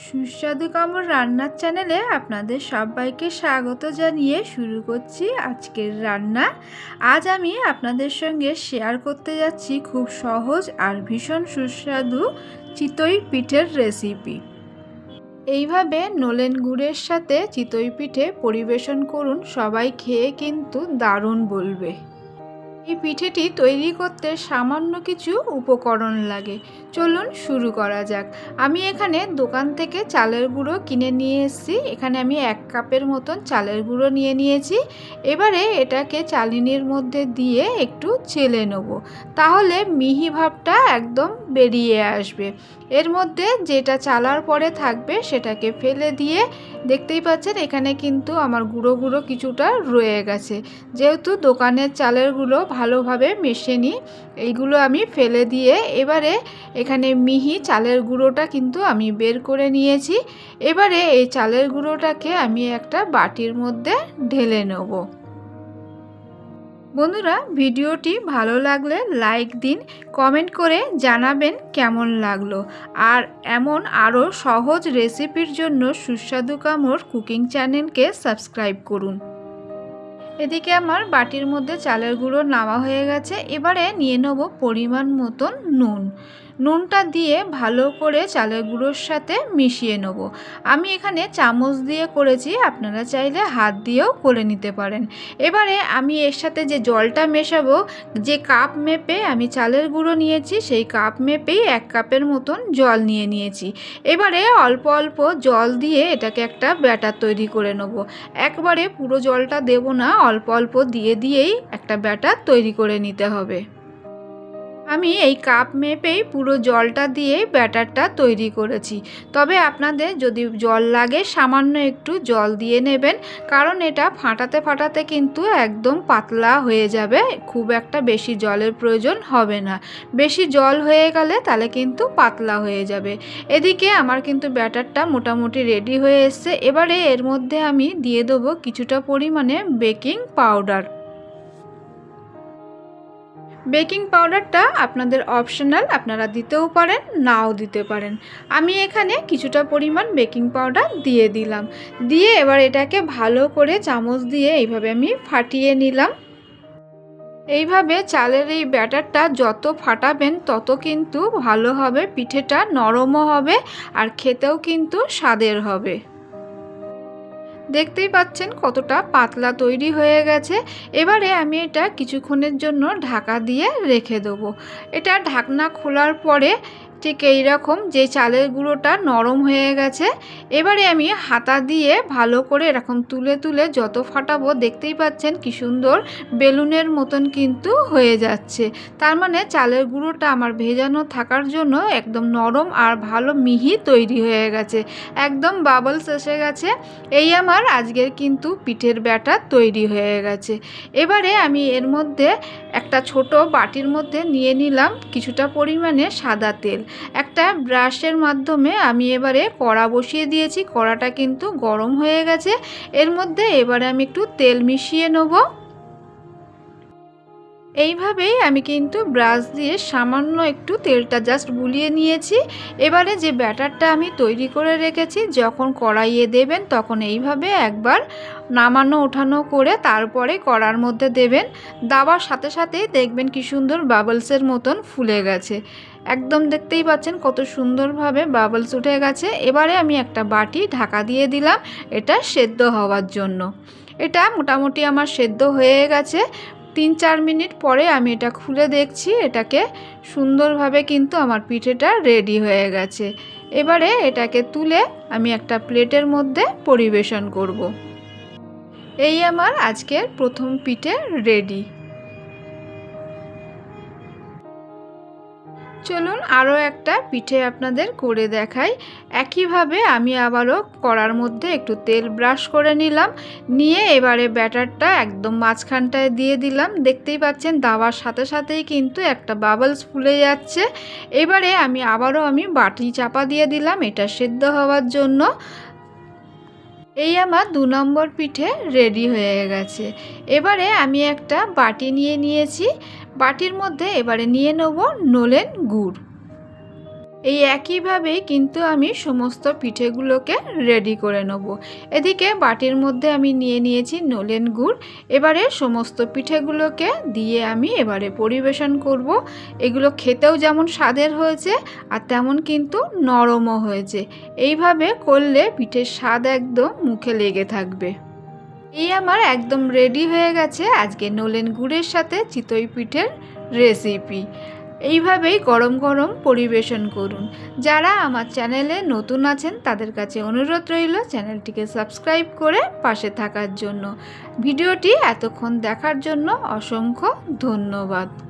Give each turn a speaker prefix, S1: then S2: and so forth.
S1: সুস্বাদু কামড় রান্নার চ্যানেলে আপনাদের সবাইকে স্বাগত জানিয়ে শুরু করছি আজকের রান্না। আজ আমি আপনাদের সঙ্গে শেয়ার করতে যাচ্ছি খুব সহজ আর ভীষণ সুস্বাদু চিতই পিঠের রেসিপি। এইভাবে নলেন গুড়ের সাথে চিতই পিঠে পরিবেশন করুন, সবাই খেয়ে কিন্তু দারুণ বলবে। এই পিঠেটি তৈরি করতে সামান্য কিছু উপকরণ লাগে, চলুন শুরু করা যাক। আমি এখানে দোকান থেকে চালের গুঁড়ো কিনে নিয়ে এসেছি। এখানে আমি 1 কাপের মতন চালের গুঁড়ো নিয়ে নিয়েছি। এবারে এটাকে চালনির মধ্যে দিয়ে একটু চেলে নেব, তাহলে মিহি ভাবটা একদম বেরিয়ে আসবে। এর মধ্যে যেটা চালার পরে থাকবে সেটাকে ফেলে দিয়ে, দেখতেই পাচ্ছেন এখানে কিন্তু আমার গুঁড়ো গুঁড়ো কিছুটা রয়ে গেছে। যেহেতু দোকানের চালের গুঁড়ো ভালোভাবে মেশেনি, এইগুলো আমি ফেলে দিয়ে এবারে এখানে মিহি চালের গুঁড়োটা কিন্তু আমি বের করে নিয়েছি। এবারে এই চালের গুঁড়োটাকে আমি একটা বাটির মধ্যে ঢেলে নেব। বন্ধুরা, ভিডিওটি ভালো লাগলে লাইক দিন, কমেন্ট করে জানাবেন কেমন লাগলো। আর এমন আরও সহজ রেসিপির জন্য সুস্বাদু কামড় কুকিং চ্যানেলকে সাবস্ক্রাইব করুন। এদিকে আমার বাটির মধ্যে চালের গুঁড়ো নামা হয়ে গেছে। এবারে নিয়ে নেব পরিমাণ মতন নুন। নুনটা দিয়ে ভালো করে চালের গুঁড়োর সাথে মিশিয়ে নেব। আমি এখানে চামচ দিয়ে করেছি, আপনারা চাইলে হাত দিয়েও করে নিতে পারেন। এবারে আমি এর সাথে যে জলটা মেশাবো, যে কাপ মেপে আমি চালের গুঁড়ো নিয়েছি সেই কাপ মেপেই 1 কাপের মতন জল নিয়ে নিয়েছি। এবারে অল্প অল্প জল দিয়ে এটাকে একটা ব্যাটার তৈরি করে নেব। একবারে পুরো জলটা দেব না, অল্প অল্প দিয়েই একটা ব্যাটার তৈরি করে নিতে হবে। আমি এই কাপ মেপেই পুরো জলটা দিয়ে ব্যাটারটা তৈরি করেছি। তবে আপনাদের যদি জল লাগে সামান্য একটু জল দিয়ে নেবেন, কারণ এটা ফাটাতে ফাটাতে কিন্তু একদম পাতলা হয়ে যাবে। খুব একটা বেশি জলের প্রয়োজন হবে না। বেশি জল হয়ে গেলে তাহলে কিন্তু পাতলা হয়ে যাবে। এদিকে আমার কিন্তু ব্যাটারটা মোটামুটি রেডি হয়ে এসছে। এবারে এর মধ্যে আমি দিয়ে দেবো কিছুটা পরিমাণে বেকিং পাউডার। বেকিং পাউডারটা আপনাদের অপশনাল, আপনারা দিতেও পারেন নাও দিতে পারেন। আমি এখানে কিছুটা পরিমাণ বেকিং পাউডার দিয়ে দিলাম। দিয়ে এবার এটাকে ভালো করে চামচ দিয়ে এইভাবে আমি ফাটিয়ে নিলাম। এইভাবে চালের এই ব্যাটারটা যত ফাটাবেন তত কিন্তু ভালো হবে, পিঠেটা নরমও হবে আর খেতেও কিন্তু স্বাদের হবে। দেখতেই পাচ্ছেন কতটা পাতলা তৈরি হয়ে গেছে। এবারে আমি এটা কিছুক্ষণের জন্য ঢাকা দিয়ে রেখে দেবো। এটা ঢাকনা খোলার পরে ঠিক এই রকম যে চালের গুঁড়োটা নরম হয়ে গেছে। এবারে আমি হাতা দিয়ে ভালো করে এরকম তুলে তুলে যত ফাটাবো, দেখতেই পাচ্ছেন কি সুন্দর বেলুনের মতন কিন্তু হয়ে যাচ্ছে। তার মানে চালের গুঁড়োটা আমার ভেজানো থাকার জন্য একদম নরম আর ভালো মিহি তৈরি হয়ে গেছে, একদম বাবলস এসে গেছে। এই আমার আজকের কিন্তু পিঠের ব্যাটার তৈরি হয়ে গেছে। এবারে আমি এর মধ্যে একটা ছোট বাটির মধ্যে নিয়ে নিলাম কিছুটা পরিমাণে সাদা তেল। একটা ব্রাশের মাধ্যমে আমি এবারে কড়া বসিয়ে দিয়েছি। কড়াটা কিন্তু গরম হয়ে গেছে। এর মধ্যে এবারে আমি একটু তেল মিশিয়ে নেব। এইভাবেই আমি কিন্তু ব্রাশ দিয়ে সামান্য একটু তেলটা জাস্ট বুলিয়ে নিয়েছি। এবারে যে ব্যাটারটা আমি তৈরি করে রেখেছি, যখন কড়াইয়ে দেবেন তখন এইভাবে একবার নামানো ওঠানো করে তারপরে কড়ার মধ্যে দেবেন। দেওয়ার সাথে সাথেই দেখবেন কি সুন্দর বাবলসের মতন ফুলে গেছে। একদম দেখতেই পাচ্ছেন কত সুন্দরভাবে বাবলস উঠে গেছে। এবারে আমি একটা বাটি ঢাকা দিয়ে দিলাম এটা সেদ্ধ হওয়ার জন্য। এটা মোটামুটি আমার সেদ্ধ হয়ে গেছে। 3-4 মিনিট পরে আমি এটা খুলে দেখছি, এটাকে সুন্দরভাবে কিন্তু আমার পিঠেটা রেডি হয়ে গেছে। এবারে এটাকে তুলে আমি একটা প্লেটের মধ্যে পরিবেশন করব। এই আমার আজকের প্রথম পিঠে রেডি। চলুন আরও একটা পিঠে আপনাদের করে দেখাই। একইভাবে আমি আবারও কড়ার মধ্যে একটু তেল ব্রাশ করে নিলাম। নিয়ে এবারে ব্যাটারটা একদম মাঝখানটায় দিয়ে দিলাম। দেখতেই পাচ্ছেন দেওয়ার সাথে সাথেই কিন্তু একটা বাবলস ফুলে যাচ্ছে। এবারে আবারও বাটি চাপা দিয়ে দিলাম এটা সেদ্ধ হওয়ার জন্য। এই আমার 2 নম্বর পিঠে রেডি হয়ে গেছে। এবারে আমি একটা বাটি নিয়ে নিয়েছি। বাটির মধ্যে এবারে নিয়ে নেব নলেন গুড়। এই একইভাবেই কিন্তু আমি সমস্ত পিঠেগুলোকে রেডি করে নেব। এদিকে বাটির মধ্যে আমি নিয়ে নিয়েছি নলেন গুড়। এবারে সমস্ত পিঠেগুলোকে দিয়ে আমি এবারে পরিবেশন করব। এগুলো খেতেও যেমন স্বাদের হয়েছে আর তেমন কিন্তু নরমও হয়েছে। এইভাবে করলে পিঠের স্বাদ একদম মুখে লেগে থাকবে। এই আমার একদম রেডি হয়ে গেছে আজকে নলেন গুড়ের সাথে চিতই পিঠের রেসিপি। এইভাবেই গরম গরম পরিবেশন করুন। যারা আমার চ্যানেলে নতুন আছেন তাদের কাছে অনুরোধ রইল চ্যানেলটিকে সাবস্ক্রাইব করে পাশে থাকার জন্য। ভিডিওটি এতক্ষণ দেখার জন্য অসংখ্য ধন্যবাদ।